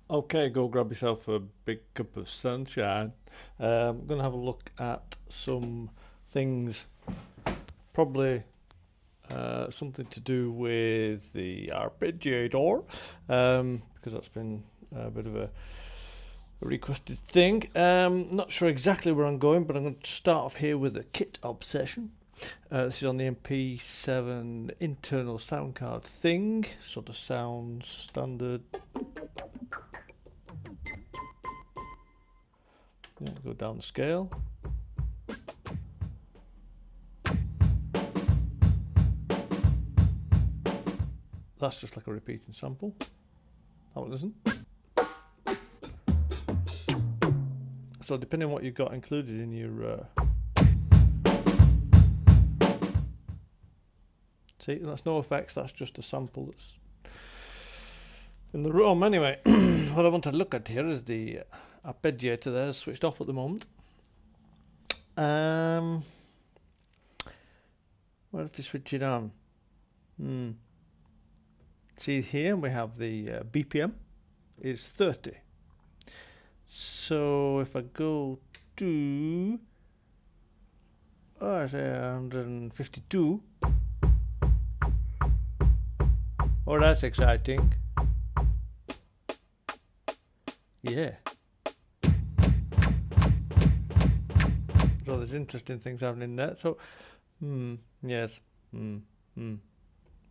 Okay, go grab yourself a big cup of sunshine. I'm going to have a look at some things, probably something to do with the arpeggiator, because that's been a bit of a requested thing. Not sure exactly where I'm going, but I'm going to start off here with a kit obsession. This is on the MP7 internal sound card thing, sort of sounds standard. Yeah, go down the scale. That's just like a repeating sample. That one isn't. So depending on what you've got included in your see, that's no effects, that's just a sample that's in the ROM. Anyway, what I want to look at here is the arpeggiator there, switched off at the moment. What if you switch it on? See here we have the BPM is 30. So if I go to 152, oh, that's exciting. Yeah. So there's interesting things happening there. So, yes. I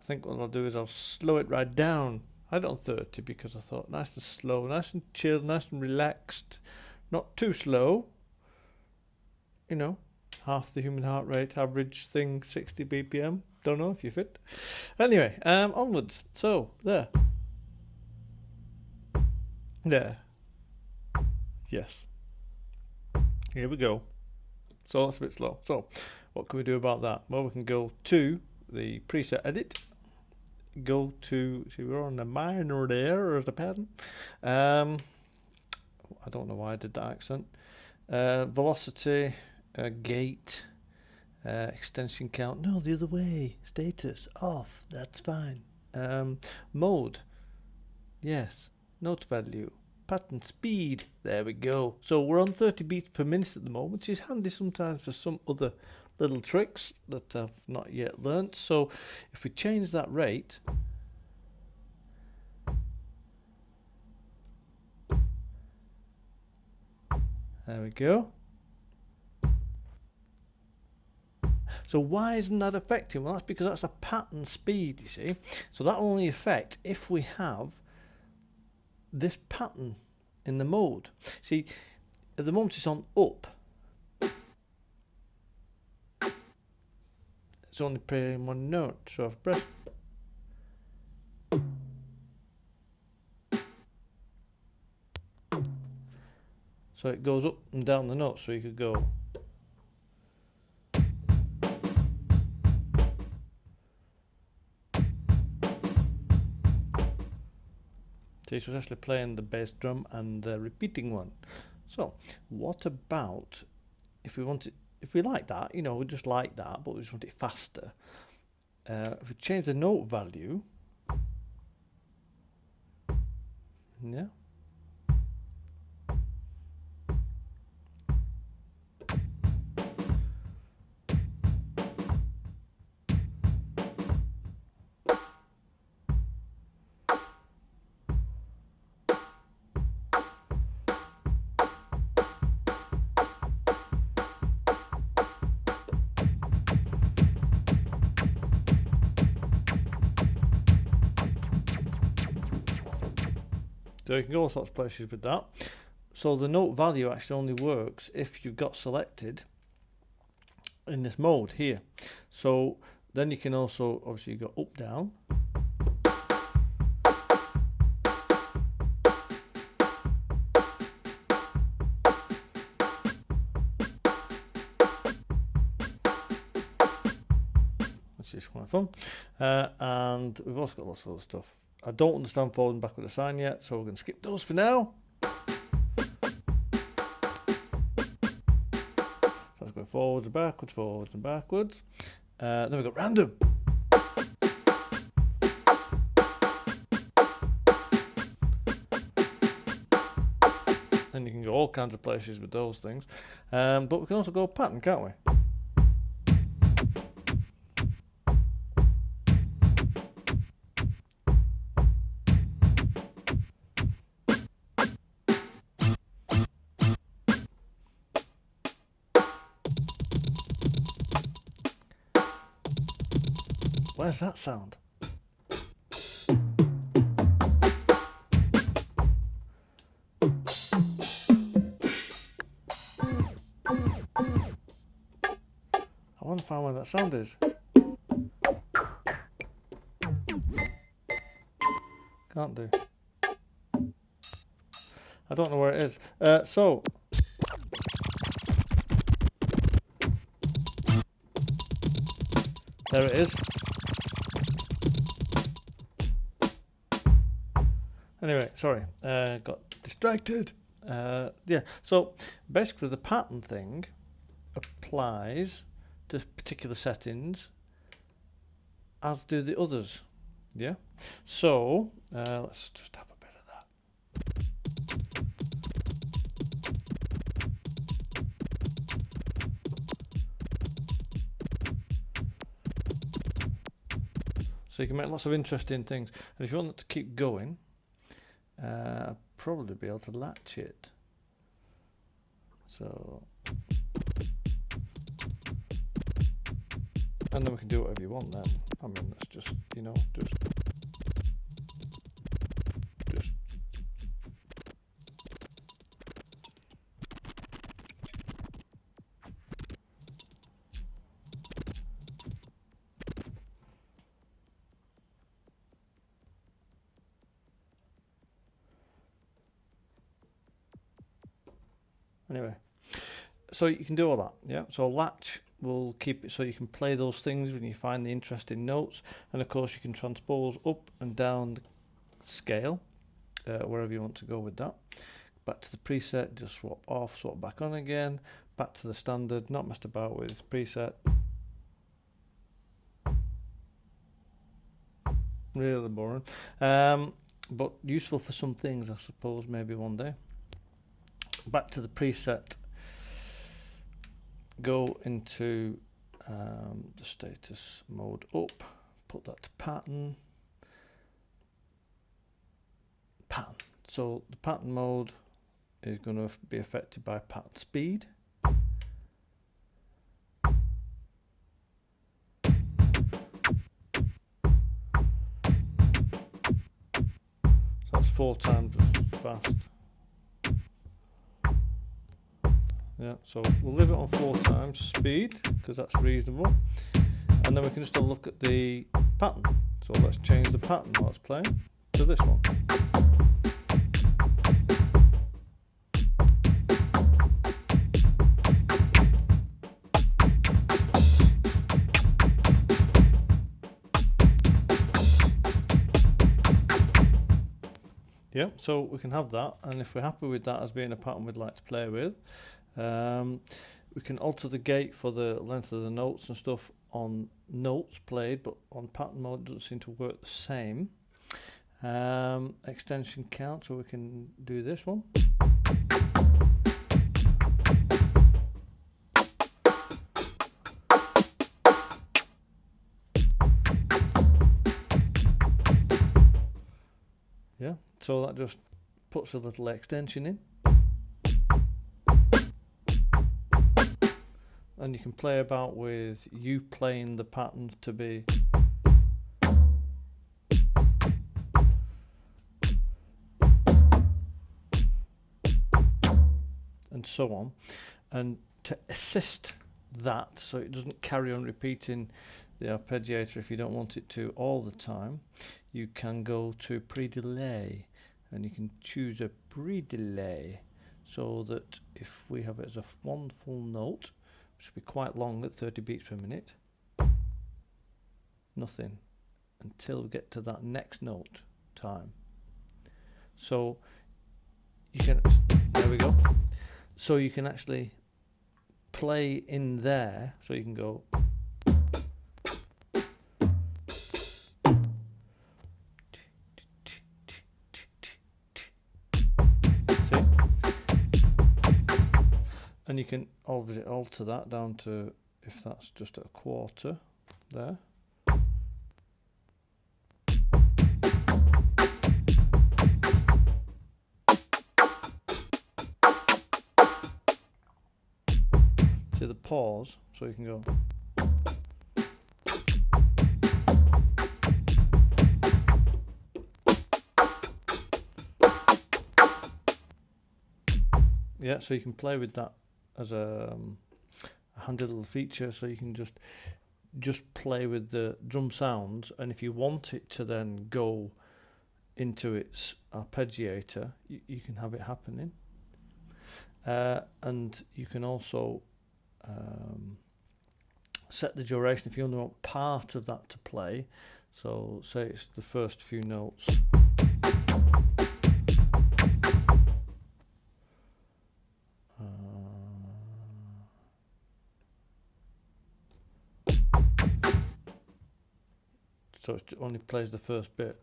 think what I'll do is I'll slow it right down. I don't 30 because I thought nice and slow, nice and chilled, nice and relaxed. Not too slow. You know, half the human heart rate, average thing, 60 BPM. Don't know if you fit. Anyway, onwards. So, there. There. Yes. Here we go. So that's a bit slow. So, what can we do about that? Well, we can go to the preset edit. Go to, see, we're on the minor there as the pattern. I don't know why I did that accent. Velocity, gate, extension count. No, the other way. Status off. That's fine. Mode. Yes. Note value. Pattern speed. There we go. So we're on 30 beats per minute at the moment, which is handy sometimes for some other little tricks that I've not yet learnt. So if we change that rate, there we go. So why isn't that affecting? Well, that's because that's a pattern speed, you see. So that will only affect if we have this pattern in the mode. See, at the moment it's on up. It's only playing one note, so I've pressed. So it goes up and down the notes, so you could go. See, so it's actually playing the bass drum and the repeating one. So what about if we want it? If we like that, you know, we just like that, but we just want it faster. If we change the note value, yeah. So you can go all sorts of places with that. So the note value actually only works if you've got selected in this mode here. So then you can also, obviously, you go up, down. Which is quite fun. And we've also got lots of other stuff. I don't understand forward and backward assign yet, so we're going to skip those for now. So let's go forwards and backwards. Then we've got random. can go all kinds of places with those things. But we can also go pattern, can't we? Where's that sound? I want to find where that sound is. Can't do. I don't know where it is. So there it is. Anyway, sorry, got distracted. Yeah, so basically the pattern thing applies to particular settings, as do the others. Yeah, so let's just have a bit of that. So you can make lots of interesting things, and if you want it to keep going, I'll probably be able to latch it. So, and then we can do whatever you want then. I mean, that's just, you know, just. Anyway, so you can do all that, yeah. So latch will keep it so you can play those things when you find the interesting notes, and of course you can transpose up and down the scale wherever you want to go with that. Back to the preset, just swap off, swap back on again. Back to the standard, not messed about with preset. Really boring, but useful for some things, I suppose, maybe one day. Back to the preset, go into the status mode up, put that to pattern. So the pattern mode is going to be affected by pattern speed. So that's 4 times as fast. Yeah, so we'll leave it on 4 times speed because that's reasonable, and then we can just have a look at the pattern. So let's change the pattern while it's playing to this one. Yeah, so we can have that, and if we're happy with that as being a pattern we'd like to play with, we can alter the gate for the length of the notes and stuff on notes played, but on pattern mode it doesn't seem to work the same. Extension count, so we can do this one. Yeah, so that just puts a little extension in. And you can play about with you playing the pattern to be and so on, and to assist that so it doesn't carry on repeating the arpeggiator if you don't want it to all the time, you can go to pre-delay, and you can choose a pre-delay so that if we have it as a one full note, which will be quite long at 30 beats per minute, nothing until we get to that next note time. So you can, there we go, so you can actually play in there, so you can go see, And you can obviously alter that down to, if that's just at a quarter there. See the pause, so you can go. Yeah, so you can play with that as a handy little feature, so you can just play with the drum sounds, and if you want it to then go into its arpeggiator, you can have it happening. And you can also set the duration if you only want part of that to play. So say it's the first few notes. So it only plays the first bit.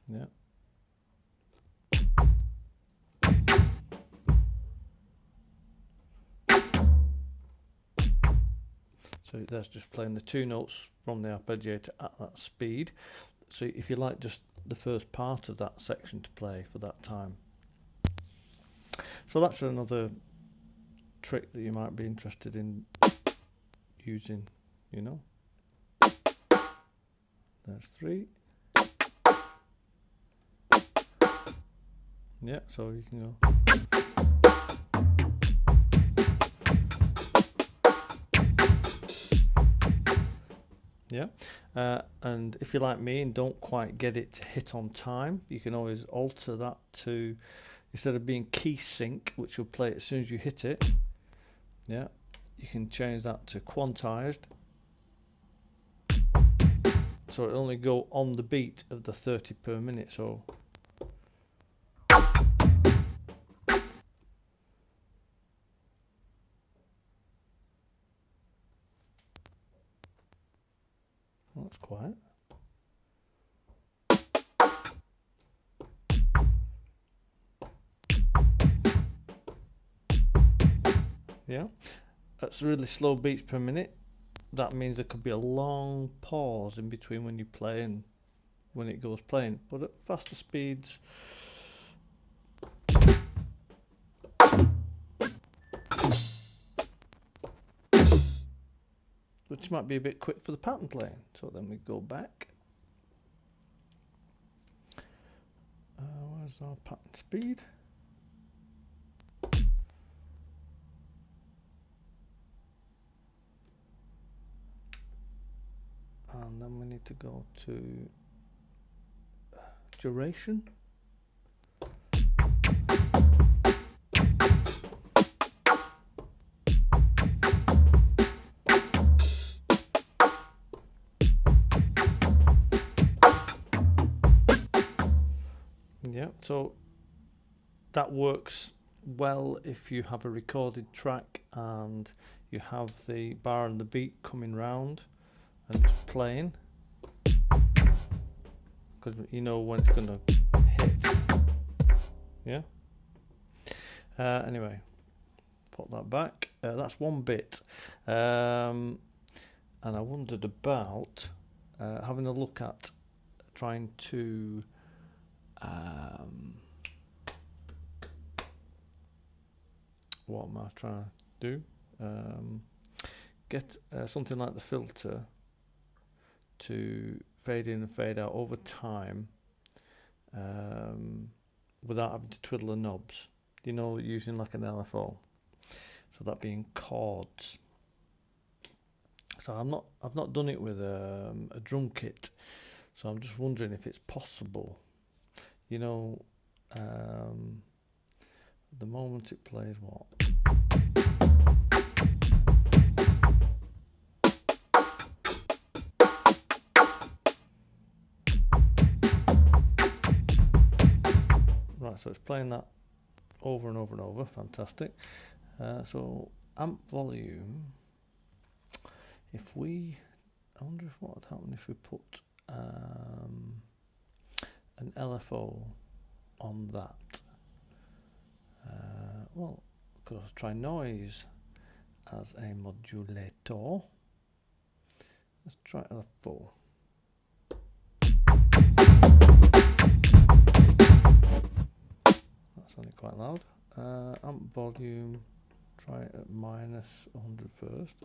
Yeah. So that's just playing the two notes from the arpeggiator at that speed. So if you like just the first part of that section to play for that time. So that's another trick that you might be interested in using, you know. There's 3. Yeah, so you can go. Yeah, and if you're like me and don't quite get it to hit on time, you can always alter that to, instead of being key sync, which will play it as soon as you hit it, yeah, you can change that to quantized, so it'll only go on the beat of the 30 per minute. So that's quiet. Yeah, that's really slow beats per minute. That means there could be a long pause in between when you play and when it goes playing, but at faster speeds, which might be a bit quick for the pattern playing. So then we go back. Where's our pattern speed? And then we need to go to duration. Yeah, so that works well if you have a recorded track and you have the bar and the beat coming round and it's playing, because you know when it's going to hit. Yeah. Anyway, put that back. That's 1 bit, and I wondered about having a look at trying to what am I trying to do? Get something like the filter to fade in and fade out over time, without having to twiddle the knobs, you know, using like an LFO, so that being chords. So I've not done it with a drum kit, so I'm just wondering if it's possible, you know. At the moment it plays what? Right, so it's playing that over and over and over. Fantastic. So amp volume, if we, I wonder if what would happen if we put an LFO on that. Well, could also try noise as a modulator. Let's try LF4. That's only quite loud. Amp volume, try it at minus 100 first.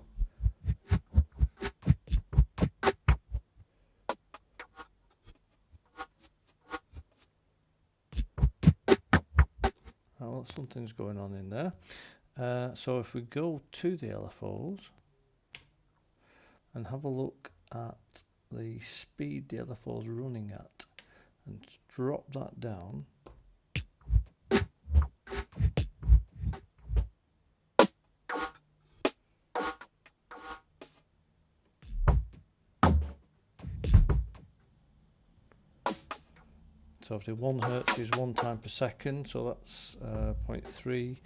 Well, something's going on in there. So if we go to the LFOs and have a look at the speed the LFO is running at and drop that down, so obviously 1 Hertz is 1 time per second, so that's 0.3.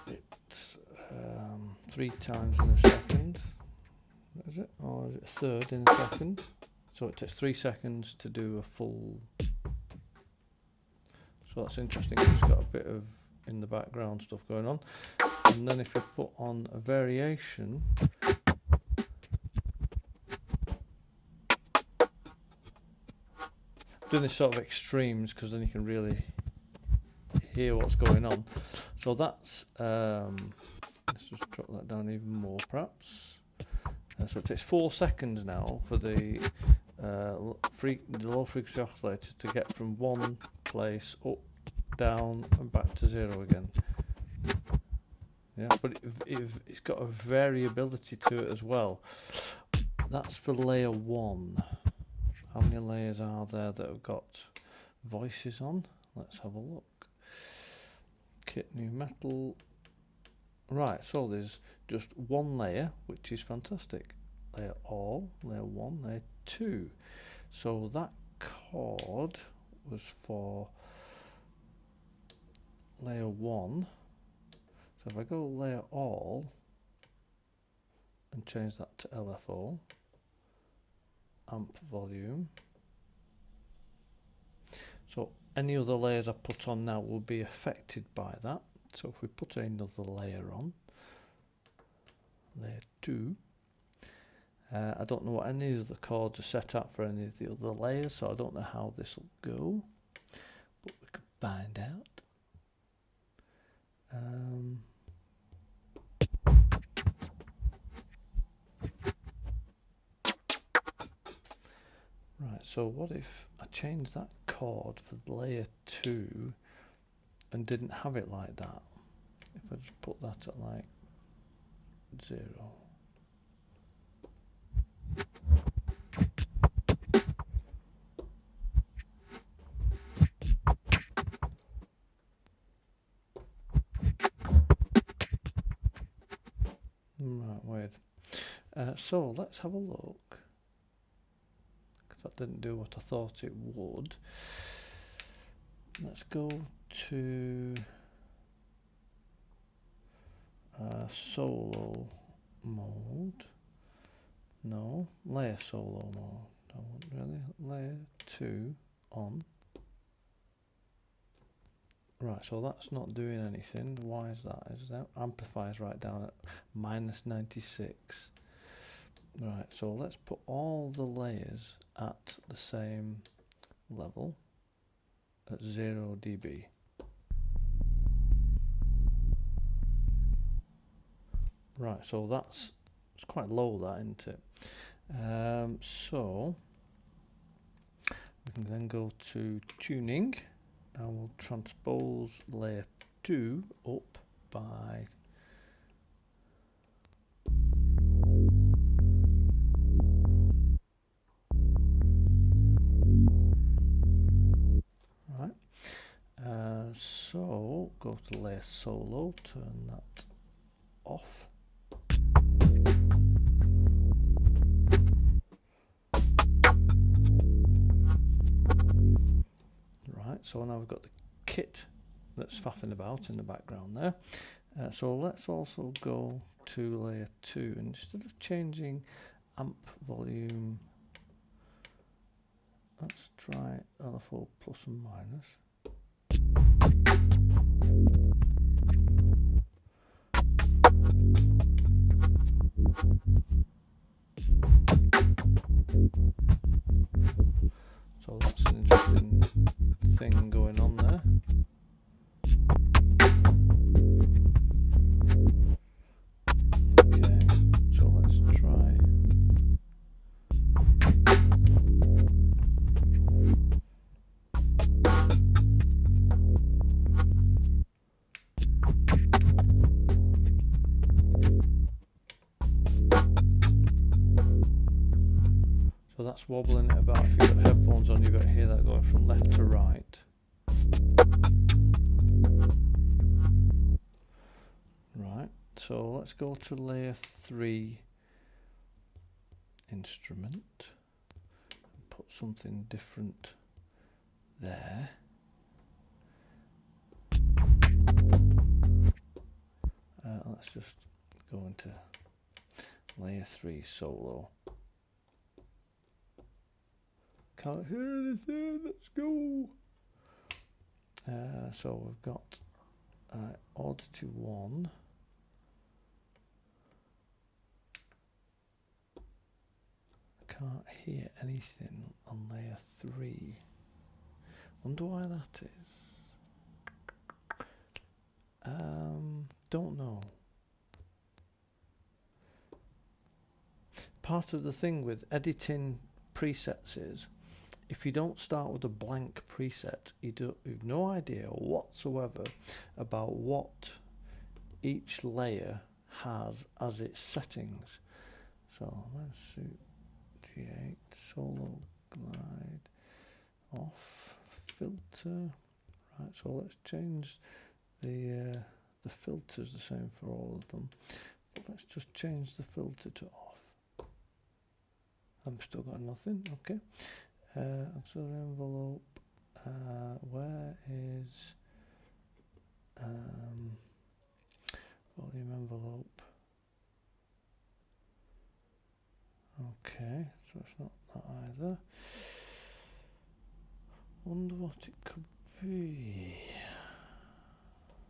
It's 3 times in a second, is it? Or is it a third in a second? So it takes 3 seconds to do a full. So that's interesting, it's got a bit of in the background stuff going on. And then if you put on a variation, I'm doing this sort of extremes because then you can really hear what's going on. So that's let's just drop that down even more perhaps. So it takes 4 seconds now for the low frequency oscillator to get from one place up, down and back to 0 again. Yeah, but it's got a variability to it as well. That's for layer 1. How many layers are there that have got voices on? Let's have a look. Kit new metal. Right, so there's just 1 layer, which is fantastic. Layer all, layer 1, layer 2. So that chord was for layer 1. So if I go layer all and change that to LFO, amp volume. So any other layers I put on now will be affected by that. So if we put another layer on, layer 2, I don't know what any of the chords are set up for any of the other layers, so I don't know how this will go, but we can find out. Right, so what if I change that chord for layer 2 and didn't have it like that? If I just put that at like 0. Right, weird. So let's have a look. That didn't do what I thought it would. Let's go to solo mode. No, layer solo mode. I want really layer 2 on. Right, so that's not doing anything. Why is that? Is that amplifiers right down at -96? Right, so let's put all the layers at the same level at 0 dB. Right, so it's quite low, that, isn't it? So we can then go to tuning and we'll transpose layer 2 up by so go to layer solo, turn that off. Right, so now we've got the kit that's faffing about in the background there. So let's also go to layer 2 and instead of changing amp volume, let's try LFO plus and minus. So that's an interesting thing going on there. Okay, so let's try. So that's wobbling it about. If you've got headphones on, you've got to hear that going from left to right. Right, so let's go to layer 3 instrument and put something different there. Let's just go into layer 3 solo. Can't hear anything, let's go. So we've got odd to 1. I can't hear anything on layer 3. Wonder why that is. Don't know. Part of the thing with editing presets is, if you don't start with a blank preset, you've no idea whatsoever about what each layer has as its settings. So let's do G8, solo, glide, off, filter. Right, so let's change the filters the same for all of them. But let's just change the filter to off. I've still got nothing. Okay. Auxiliary envelope. Where is volume envelope? Okay, so it's not that either. Wonder what it could be.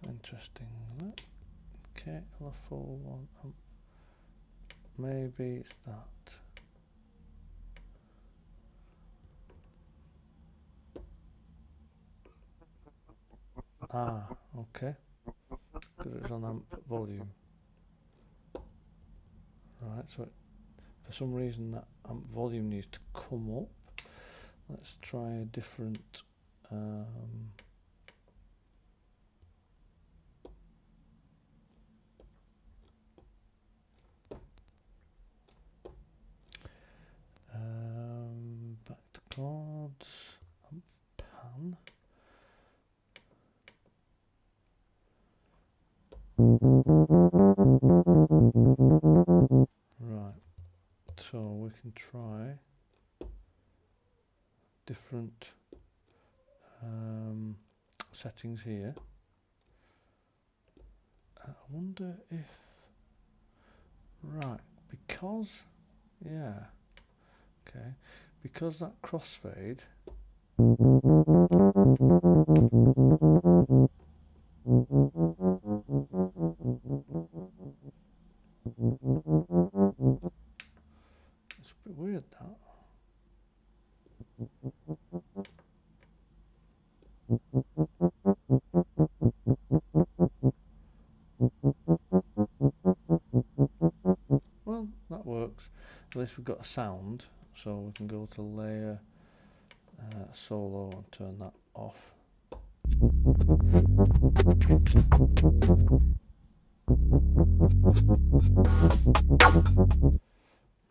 Interesting, isn't it? Okay, LFO1. Maybe it's that. Ah, okay. Because it's on amp volume. Right, so for some reason that amp volume needs to come up. Let's try a different back to chords, amp pan. Right, so we can try different settings here. I wonder if, right, because, yeah, okay, because that crossfade, it's a bit weird that. Well, that works. At least we've got a sound, so we can go to layer solo and turn that off.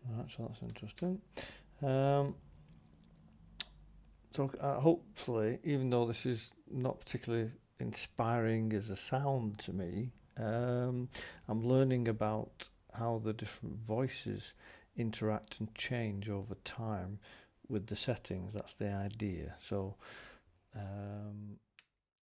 Right, so that's interesting. So hopefully, even though this is not particularly inspiring as a sound to me, I'm learning about how the different voices interact and change over time with the settings. That's the idea. So